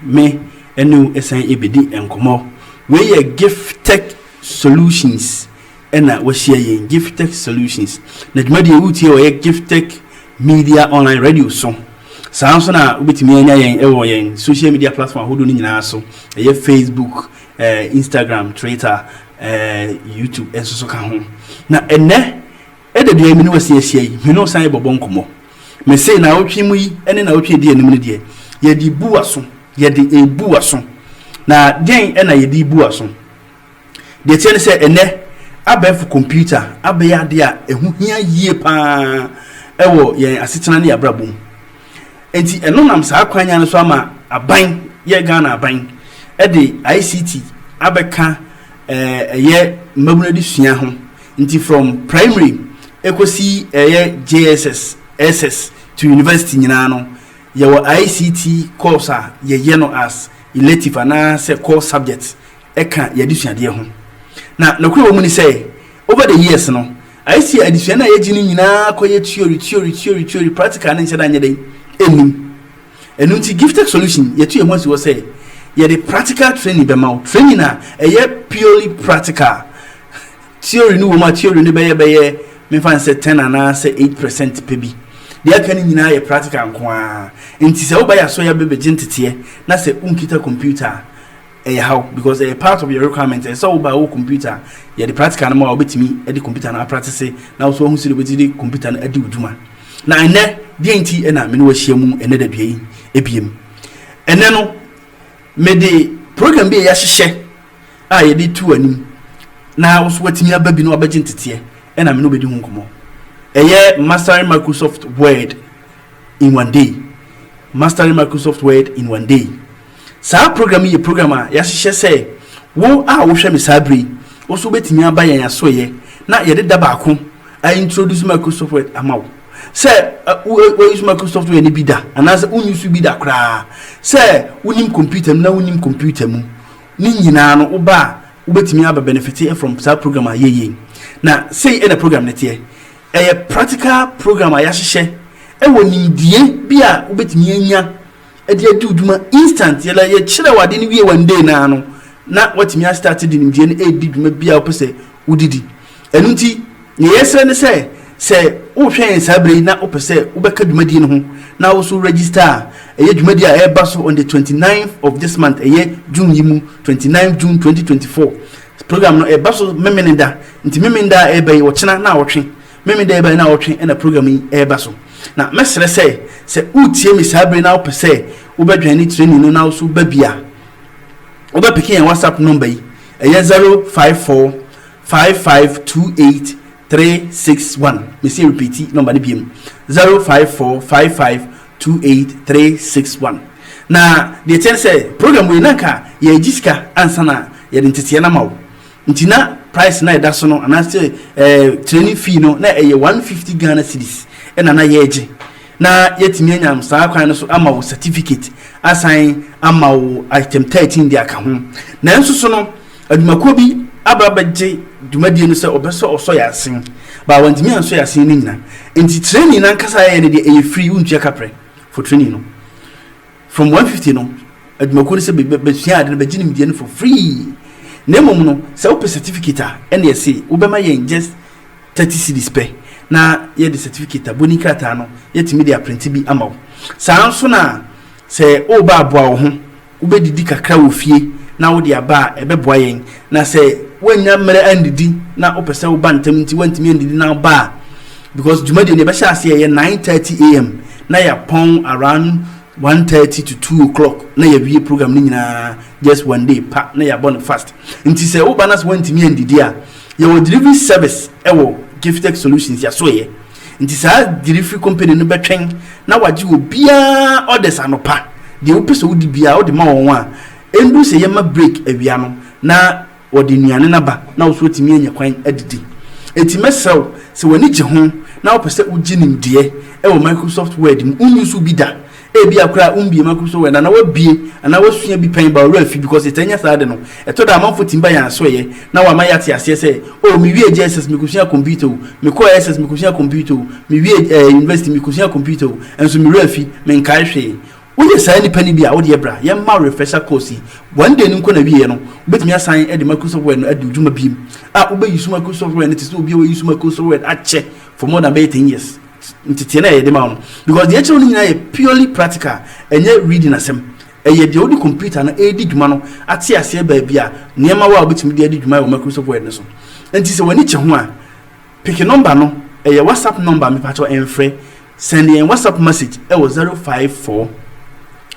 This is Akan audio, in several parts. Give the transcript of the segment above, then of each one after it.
me enu esan ebedi enkomo we ye gift tech solutions ena we share ye gift tech solutions na dwumadi e wutie we gift tech media online radio so sanso na ubetimi anya yen ewo yen social media platform hodo ni nyina so ye Facebook, Instagram, Twitter, YouTube enso so ka ho na ene edede mi no wasi yi me no san bobo nkomo me say na otwe mu yi ene na otwe de anim ne de ye di bu aso ye de ebu aso na den ena ye di bu aso de tie ne say ene abefu computer abeya de a ehu hia yie pa ewo ye asetena ne abrabom enti eno nam sa kwanya ne so ama aban ye Ghana aban e de ICT abeka ye mabunadi sua ho nti from primary ekosi ye JSS SS to university nyina no ye wo ICT course ye no as elective na say core subject eka ye disuade ho na nokure wo mu ni say over the years no I see addition na ye gini nyina koye theory practical na nche da nyede enim enu nti gift tech solution ye tu ye ho si wo say ye the practical training be ma training na ye purely practical theory no wo ma theory no be me fan say 10 and say 8% pebi de aka ni nyina ye practical nko a nti se wo ba ya so ya be gentete na se unkita computer how because a part of your requirement is so by all computer yeah the practical na ma obetimi e the computer na practice na so hu si the computer na adi uduma na ene de nti na me no wahia mu ene da due ebiem ene no me de program bi ya hyehye a ye de tu anim na so watimi ababi no abaje ntete e na me no bedi hu nkomo eye mastering Microsoft Word in one day mastering Microsoft Word in one day sa program ye programmer ya hye say wo a wo hwe me sabri wo so betimi aba yan asoye na ye de da baako I introduce Microsoft Word amaw say wo use Microsoft Word ni bida anase unyusu bida kra say unim computer mu ni nyina no wo ba wo betimi aba benefit from sa programmer ye na say in a program netie practical programmer ya hye e woni die bia wo betimi anya edi aduduma instant yela ye kire wade ni wie one day na no na watimi start di nimdie ne edi duma bia opese udidi enu nti ye yesre ne se wo hwen sabre na opese ubeka dumadi ne ho na wo so register eye dumadi a eba so on the 29th of this month eye June yimu 29 June 2024 program no eba so memenda nti memenda eba wo kina na wotwe memenda eba na wotwe na program yi eba so na mesre se utie mi sabre na opese ubedwane training no na so babia obepikin WhatsApp number yi 054 5528 361 me say repeat number ni biem 054 5528 361 na the ten say program we nanka ye jiska ansana ye ntete na mawo ntina price na da so no anase training fee no na 150 Ghana cedis na yeje na yetimi anyam saa kwan no so amawo certificate assign amawo item 13 dia ka ho na enso so no adumako bi ababaje dumadie no se obeso oso yasen ba wantimi anso yasen ni nyina enti training na nkasa ya ne de free untua kapre for training no from 150 no adumako no se be sua ade be ginim die no for free na mom no se ope certificate a ene yesi ubema yen just 30 cedis pe na ye the certificate aboni krata no yetimi dia print bi amaw saa nso na se o ba aboa wo ho ubedidi kakra wo fie na wo dia ba ebeboa yen na se wanya mere andidi na opese wo bantam nti wantimi andidi na ba because jumadi ne be sha ase ye 9:30 am na ya pon around 1:30 to 2 o'clock na ya wie program ni nyina just one day pa na ya born fast nti se wo ba na se wantimi andidi a ye wo delivery service ewo gift tech solutions ya so ye nti sa delivery company no betwen na waji obia orders anopa de opese wodi bia wodi ma won a endu se ye ma break awia no na wodi nuane na ba na wo so timi anya kwan adidi enti mesew se wani je ho na opese ugi nimde ewo Microsoft Word mu unusu bi da ebi akura umbi Microsoft Word na wabie na wasua bi pen ba rafi because etanya saade no eto da amanfo timba ya so ye na wa mayate ase se o mi wie JSS mi kusua computer mi ko SS mi kusua computer mi wie university mi kusua computer enso mi rafi men kai hwe we just say any penny be out here, bra. Yam ma refresher course. One day, no corner be no. Bet me a sign at the Microsoft Word at the Juma Beam. I obey you Microsoft Word, and it is to be use Microsoft Word at check for more than 18 years. Because the actual is purely practical and yet reading as him. And yet the only computer and AD Jumano at see baby, near my while which media did my Microsoft Word. And it is when each one pick a number no, a WhatsApp number, me patch and free, sending a WhatsApp message. It was 054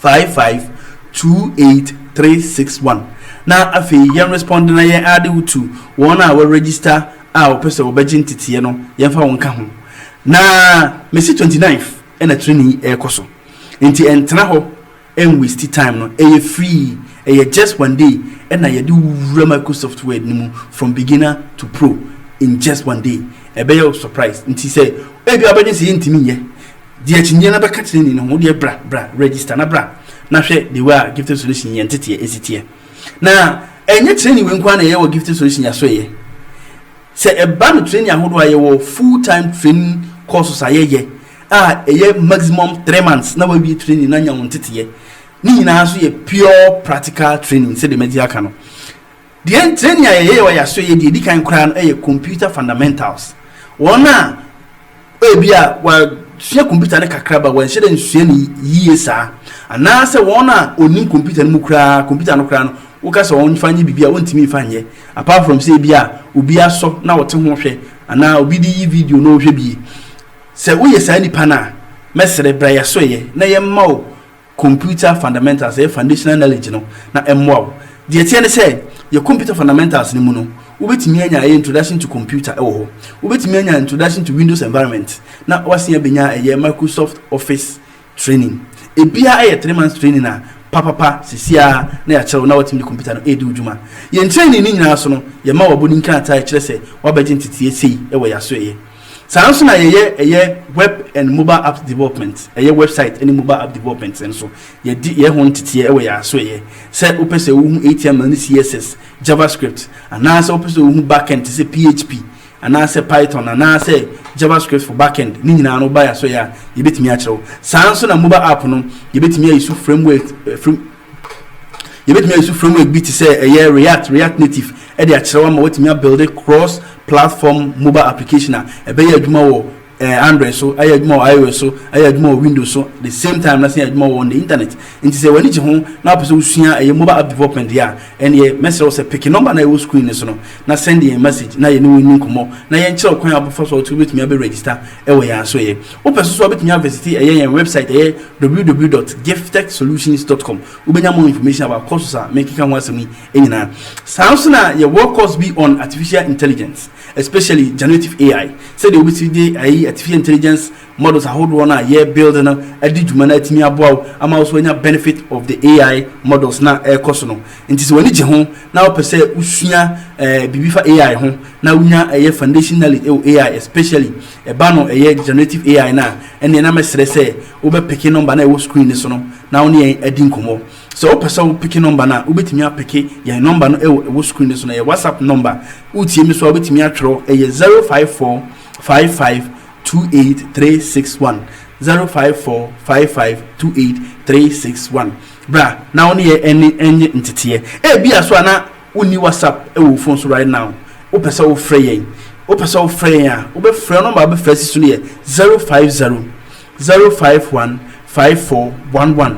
5528361. Now, if you respond, I add you to 1 hour register our person or budget titiano, Yanfa won't come. Na Messi 29th and a training air coso. Inti entraho and waste time no free just one day and I do Microsoft Word from beginner to pro in just one day. A bear surprise. Inti say, "Baby, I say into me, dear Chiniana Bacatrin in a dear bra register na bra. Na share the way gifted solution entity is it here. Now, and yet training when one a gifted solution as way. Say a band training who do I full-time training courses a year maximum 3 months now will be training na nya wontete ni na so ye pure practical training say the media kano the training a year we so ye di kan kra no computer fundamentals wona bia wa sua computer ne kakra ba wan hye nsua ni yie sa ana se wona oni computer mu kra computer no kra no wo ka se won fanye bibia wontimi fanye apart from say bia obi aso na wote ho hwe ana obi di video no hwe bi se wo yesa ni pana mesere bra ya so ye na ye ma computer fundamentals foundational knowledge no na emwa de tie ne say your computer fundamentals ni mu no ubetimi anya introduction to computer ubetimi anya introduction to Windows environment na wase benya Microsoft Office training ebia 3 months training na papa sisia na ya chewo na watimi computer no udwuma ye training ni nyina so no ye ma waboni nkrata kire se wabagye ntitie sei ya so ye sanso na ye web and mobile app development website and mobile app development and so ye ho ntitie ya so ye se opese wo HTML and CSS JavaScript and na se opese wo backend se PHP and na se Python and na se JavaScript for backend ni nyina no ba ya so ya ye betimi a kire sanso na mobile app no ye betimi a use framework bit say React Native e dey a kire wa ma wetimi a build a cross platform mobile application e be adwuma wo Android so adwuma wo iOS so adwuma wo Windows so the same time na say adwuma wo on the internet nti say wani je ho na person usua mobile app development ya and ye message say pick number na your screen so no na send a message na ye no win nkomo na ye nkyere kwan abofo so to betumi be register we ya so ye o person so betumi visit website www.gifttechsolutions.com ubenya more information about courses make kan wasemi enyina sounds na your work course be on artificial intelligence, especially generative AI. Say the obesity artificial intelligence models are hold one year building a digimana timi abo am also any benefit of the AI models na course no. Nti se wani je ho na o pese usua bibi fa AI ho na unya foundation knowledge AI, especially bano generative AI na ene na mesere se obe pick number na screen so no na oni edi nkomo. So person pick number na ubetimi apeke ya number no e screen so na ya WhatsApp number utie mi so ubetimi atro 054 5528361 05455288361 bra na oni enye ntete bia so na uni WhatsApp wo phone so right now o person wo frɛ yen o person wo frɛ yen o be frɛ number be frɛ so ne 050 051 5411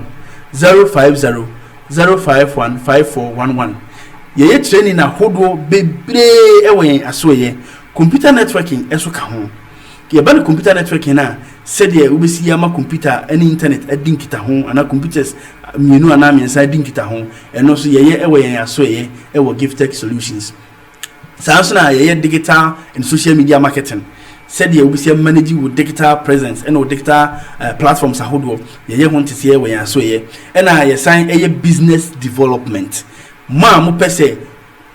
050 051 5411 ye training na hodo bebre ewen asoye computer networking eso ka ho ye ba computer networking na said ye ubesi ya ma computer any internet adinkita ho ana computers mienu ana miensa adinkita ho eno so ye ewen asoye ewo Giftech Solutions sanso na ye digital and social media marketing said ye ubesi manage with digital presence and with digital platforms ahodo ye ho ntese ye wen asoye ena ye sign business development ma mo pese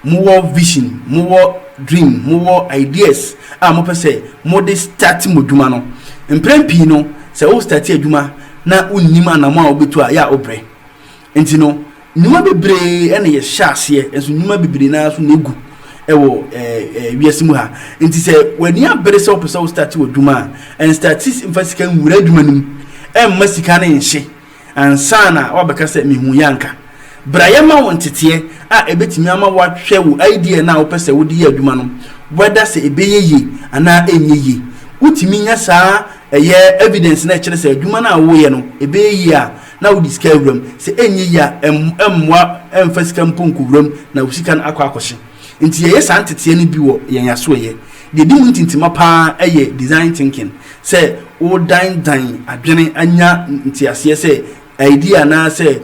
mo vision mo dream mo ideas mo pese mo de start moduma no emprempi no se o start aduma na unima na mo obetu a ya obre enti no numa bebre ene ye hyase enso numa bebre na so na egu ewo wiasimu ha enti se wani abere se o pese o start oduma and start is emphasis kan wura aduma nim masika na nhye ansana wabeka se mehu yanka bra ye ma won tete a ebetimi ama wahwe wo idea na wo pese wo di adwuma no whether se ebeyeye ana enyeye utimi nya saa eye evidence na kire se adwuma na wo ye no ebeyeye a na wo discover se enyeye a emwa emfasika mponku wram na wo sika na akwakohye nti ye saa ntete ni bi wo yen yaso ye de di muntintima pa eye design thinking se wo dan adwene anya ntiase se idea na se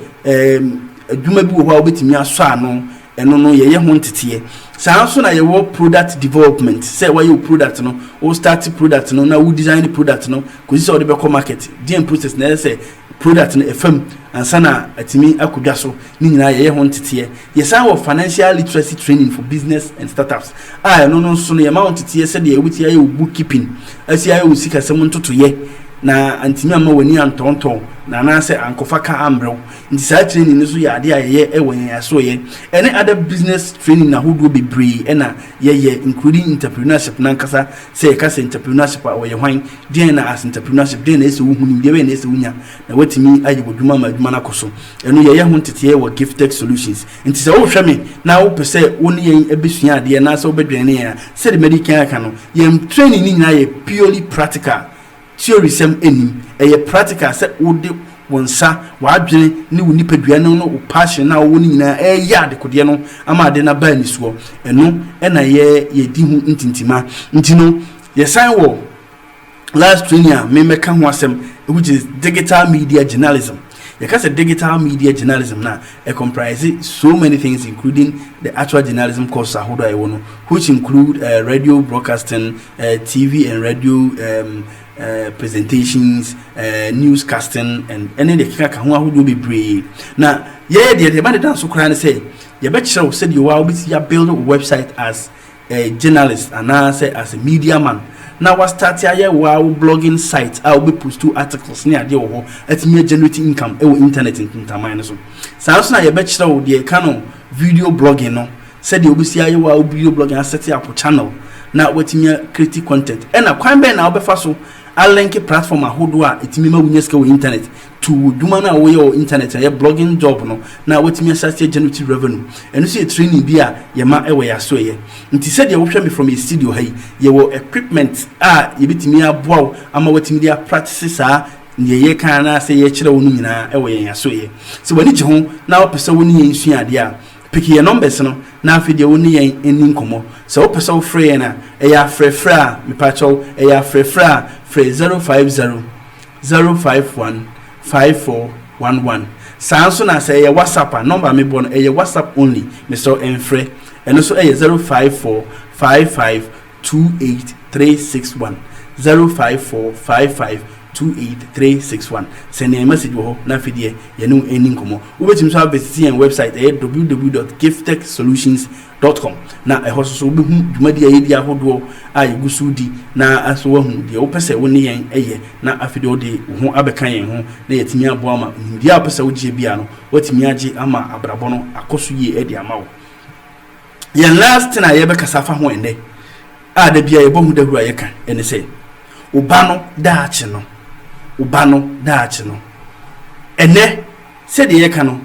adwuma bi wo ho obetimi aso ano eno no ye ho ntete saa so na ye wo product development say why you product no o start product no na wo design the product no ko si o de be ko market DM process na say product no efam ansa na atimi akodwa so ni nyina ye ho ntete ye saa wo financial literacy training for business and startups no so no ye ma ntete say de ye wuti ye bookkeeping asi ye wo sika sem ntoto ye na antimi ama wani antonton na na se ankofa ka ambrel nti sa training no so ya ade aye ewen yaso ye any other business training na hodo be bree na ye including entrepreneurship na nkasa se ka se entrepreneurship a ye hwan den na as entrepreneurship den na ese wo hunu de we na ese wunya na watimi aye bodwuma ma adwuma na koso eno ye ho ntete ye wo gifted solutions nti se wo hwe me na wo pese wo ne ye ebesua ade na se wo bedwene ya se de medical aka no ye training ni nyina ye purely practical theory sem enim eye practical se wode wonsa wadwene ni woni padua no passion na wo nyina ya de kode no ama ade na ba ni so eno na ye di hu ntintima ntino ye san wo last training me meka ho asem which is digital media journalism. Because a digital media journalism now comprise so many things, including the actual journalism course which include radio broadcasting, TV and radio presentations, newscasting, and any the kaka who will be brave. Now, the man dance so crying say, you bet you said you will build a website as a journalist and now say as a media man. Now we start here wow blogging site. I will be post 2 articles near the oho. Let me generate income. Internet in Tamina so. Sounds na you bet you the canon video blogging no. Said you will see how wow video blogging and set up a channel. Now what me create content. And a quite ben now be so. I link a platform a who do it me ma internet to do man away or internet a blogging job no. Now what me start generate revenue. And you see a training bia ya ma ewe ya so ye. Nti said you watch me from a studio hey your equipment you bit me aboa ama what me dia practices ye kana say ye kire wonu nyina ewe ya so ye. So when you ho na opese woni ye nsu ade a pick your numbers no na afi de woni ye eni nkomo. So opese wo free na e ya frefra me pacho e ya frefra 050 051 5411. Sanso na say your WhatsApp number me born a WhatsApp only. Mr. Enfre and also a 054 55 28361 054 55 28361. Send a message wo na fidie ye no eni nkomo. Ubetim so visit our website www.giftechsolutions.com. Na e hoso so be hu dwumadi aye dia hodo aye gusudi na aso wa hu de wo pese wo ne yen eye na afide wo de ho abeka yen ho na yetimi abo ama dia pese wo je bia no watimi age ama abrabo no akoso ye edi ama wo. Ye last na ye be kasafa ho ende da bia ye bo hu da hura ye kan ene se uba no daache no ene said ye kano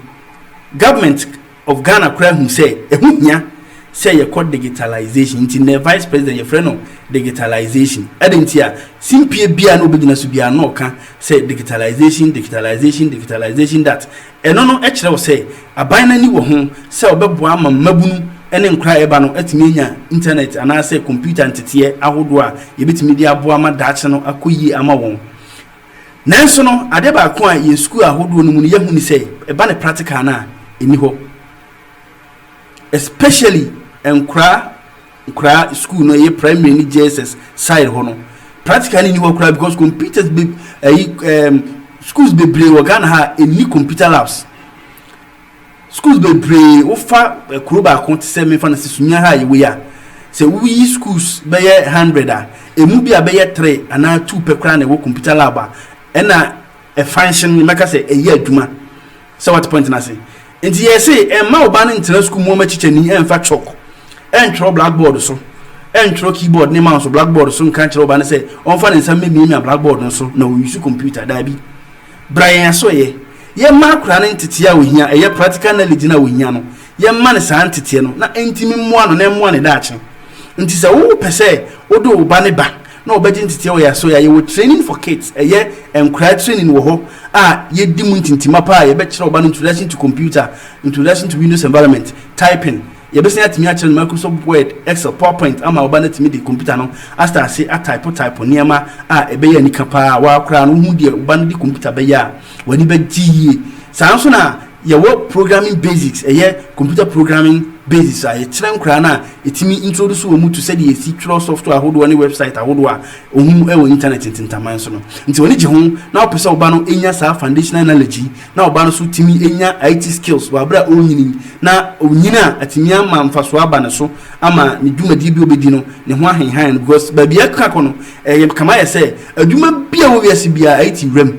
government of Ghana kra hu say ehunya say ye called digitalization in the vice president ye friend no digitalization adentia simpie bia no obedina so bia no ka say digitalization that eno no e kire wo say aban na ni wo ho say obebo ama mabunu ene nkra eba no atimi nya internet ana say computer ntete ahodo a yebetimi dia bo ama daache no akoyi ama won nanso no ade ba ko a ye school ahodo no mu ye hu ni say eba ne practical na eni ho especially nkra school no ye primary ni JSS side ho no practically ni ho kra because computers be schools be brave Ghana ha eni computer labs. Schools be brave ofa kuroba account se me fa na sesunya ha ye we ya se we schools be 100 a emu bia be 3 ana 2 pe kra na wo computer lab a na a function make say e ye adwuma. So what point na say enti ye say e ma oba na internet school mo ma chichani e fa chalk e ntro blackboard so e ntro keyboard ne mouse blackboard so nkan kire oba na say on fa nsam me blackboard no so na we use computer da bi Brian so ye ye ma kura ne ntete a ohia eye practical knowledge na ohia no ye ma ne sa ntete no na entimi mmoa no na mmoa ne daache nti se wo pese odo oba ne ba na obaji ntete o ya so ya ye wo training for kids eye enkura training wo ho a ye di mu ntintima pa ye be kire oba no introduction to computer, introduction to Windows environment, typing ye be say atimi a kire Microsoft Word, Excel, PowerPoint ama oba na timi di computer no after say a type niema a ebe ye nika pa wa kura no hu di oba no di computer be ya wani be giye sanso na ye wo programming basics computer programming basics a ye kire nkura na etimi introduce wo mu to say the secure software ahodo ne website ahodo a ohum e wo internet ntintaman so no nti woni je ho na opese oba no enya sa foundational knowledge na oba no so timi enya IT skills wa bra onyini na onyina atimi ama mfaso aba ne so ama ne dwumadi bi obedi no ne ho ahenhan because ba bia ka kono kama ye say adwuma bia wo wiase bia IT rem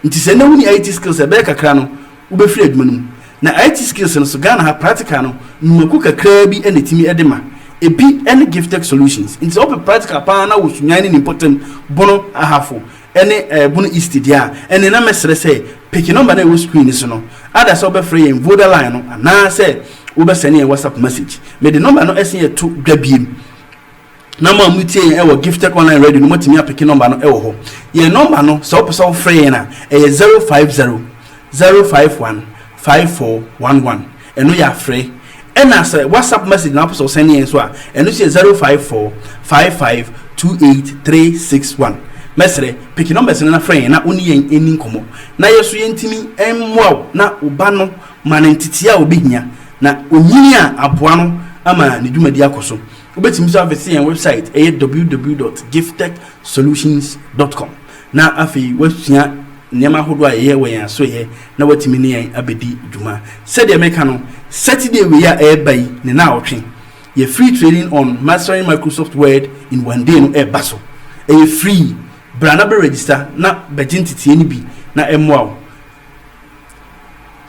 nti se na woni IT skills e be kakra no wo be free adwuma no na IT skills no so Ghana ha practical no numaku kakra bi enetimi edema ebi any gifted solutions nti open practical pa na wo sunyan ni important bono ahafo ene bono east dia ene na mesre say pick number na wo screen so no ada so be free en voda line no ana say wo be send en WhatsApp message me the number no esen ye to dwabiem na ma mutie en wo gifted online radio no motimi pick number no e wo ho ye number no so person free na e 050 051 5411 eno ya free ena say WhatsApp message na person send yen so a eno say 054 5528361 mesre pick numbers na free na oni yen eni komo na yeso yentimi enmoa na oba no manentiti a obihia na onyini a aboa no ama ne dwumadi akoso obetimi so avese yen website www.giftedsolutions.com na afi wasua niema hodo a ye wen so ye na watimi ne yen abedi dwuma said the meka Saturday we are bai ne na otwe ye free training on mastering Microsoft Word in one day no baso e free brana be register na bejintiti eni bi na emwa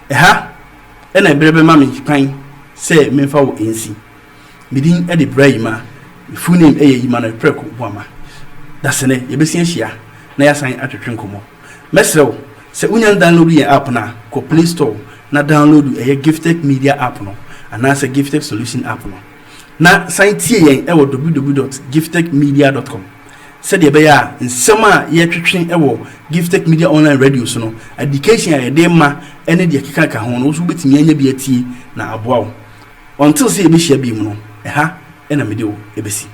ha ena brebe ma me kan say memfa wo ensi midin e de brayima full name yima na preko boama dasene ye besia hia na ya san atwetwe nkomo mesrew se unyan download ye app na ko Play Store na download gifted media app no anase gifted solution app no na sign tie yen www.giftedmedia.com said ye be ya nsema ye twetwe gifted media online radio so no education ya de ma ene de keka ka ho no so betimi anya bi atie na aboa until say ye be share bi mu no ena me de o ebesi